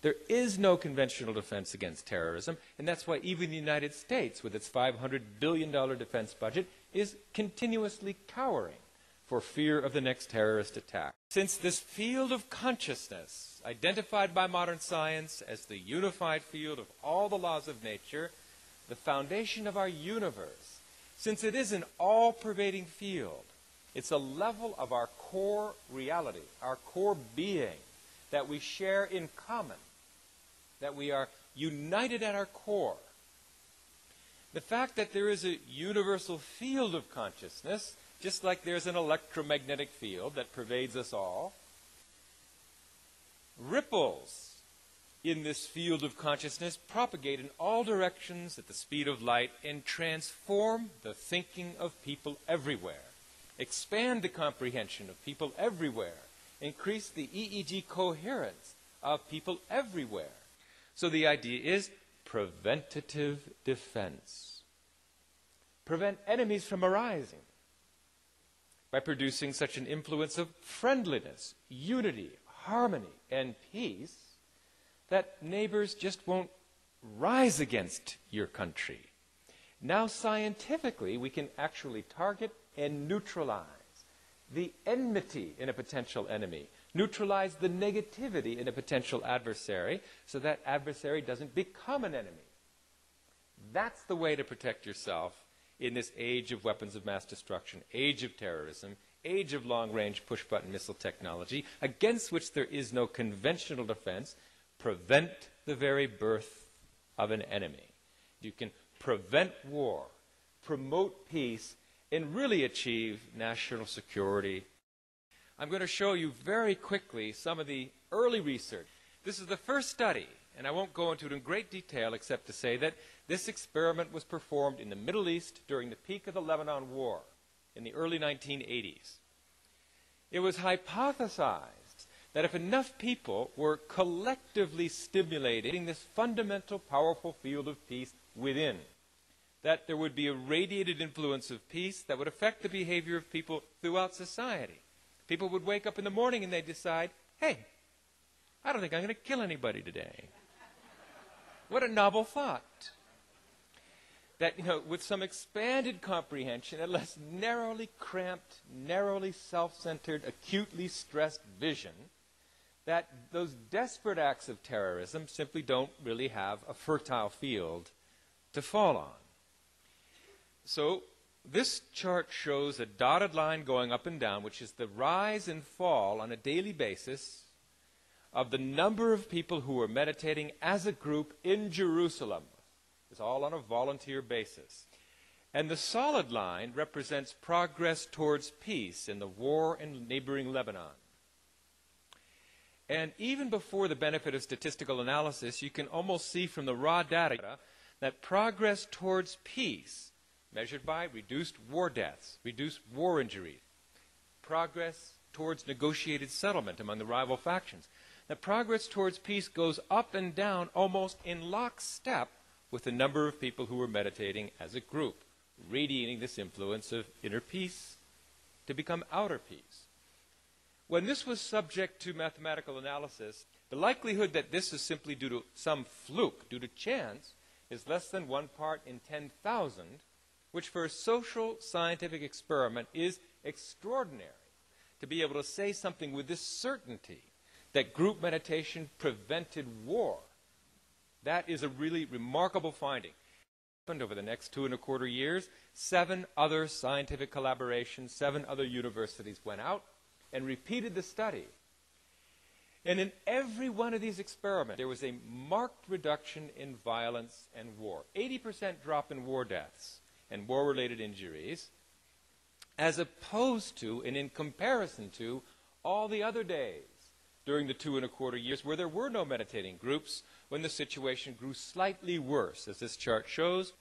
There is no conventional defense against terrorism, and that's why even the United States, with its $500 billion defense budget, is continuously cowering for fear of the next terrorist attack. Since this field of consciousness, identified by modern science as the unified field of all the laws of nature, the foundation of our universe, since it is an all-pervading field, it's a level of our core reality, our core being, that we share in common, that we are united at our core. The fact that there is a universal field of consciousness, just like there's an electromagnetic field that pervades us all, ripples in this field of consciousness propagate in all directions at the speed of light and transform the thinking of people everywhere, expand the comprehension of people everywhere, increase the EEG coherence of people everywhere. So the idea is preventative defense. Prevent enemies from arising by producing such an influence of friendliness, unity, harmony, and peace that neighbors just won't rise against your country. Now scientifically we can actually target and neutralize the enmity in a potential enemy, neutralize the negativity in a potential adversary so that adversary doesn't become an enemy. That's the way to protect yourself in this age of weapons of mass destruction, age of terrorism, age of long-range push-button missile technology, against which there is no conventional defense. Prevent the very birth of an enemy. You can prevent war, promote peace, and really achieve national security. I'm going to show you very quickly some of the early research. This is the first study, and I won't go into it in great detail except to say that this experiment was performed in the Middle East during the peak of the Lebanon War in the early 1980s. It was hypothesized that if enough people were collectively stimulating this fundamental, powerful field of peace within, that there would be a radiated influence of peace that would affect the behavior of people throughout society. People would wake up in the morning and they'd decide, hey, I don't think I'm going to kill anybody today. What a novel thought. That, with some expanded comprehension, a less narrowly cramped, narrowly self-centered, acutely stressed vision, that those desperate acts of terrorism simply don't really have a fertile field to fall on. So this chart shows a dotted line going up and down, which is the rise and fall on a daily basis of the number of people who are meditating as a group in Jerusalem. It's all on a volunteer basis. And the solid line represents progress towards peace in the war in neighboring Lebanon. And even before the benefit of statistical analysis, you can almost see from the raw data that progress towards peace, measured by reduced war deaths, reduced war injuries, progress towards negotiated settlement among the rival factions, that progress towards peace goes up and down almost in lockstep with the number of people who are meditating as a group, radiating this influence of inner peace to become outer peace. When this was subject to mathematical analysis, the likelihood that this is simply due to some fluke, due to chance, is less than 1 part in 10,000, which for a social scientific experiment is extraordinary. To be able to say something with this certainty, that group meditation prevented war, that is a really remarkable finding. Over the next 2.25 years, 7 other scientific collaborations, 7 other universities went out and repeated the study. And in every one of these experiments, there was a marked reduction in violence and war. 80% drop in war deaths and war-related injuries, as opposed to, and in comparison to, all the other days during the 2.25 years where there were no meditating groups, when the situation grew slightly worse, as this chart shows.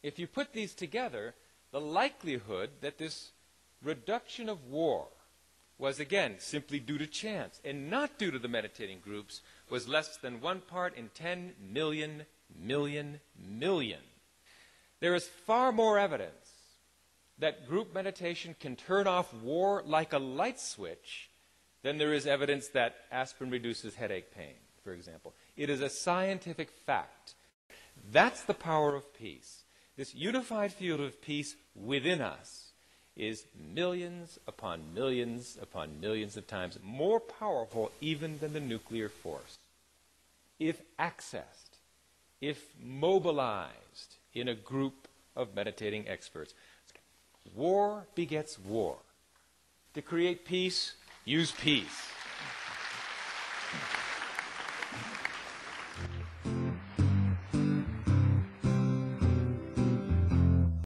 If you put these together, the likelihood that this reduction of war was, again, simply due to chance and not due to the meditating groups was less than 1 part in 10 million. There is far more evidence that group meditation can turn off war like a light switch than there is evidence that aspirin reduces headache pain. for example. It is a scientific fact. That's the power of peace. This unified field of peace within us is millions upon millions upon millions of times more powerful even than the nuclear force. If accessed, if mobilized in a group of meditating experts. War begets war. To create peace, use peace.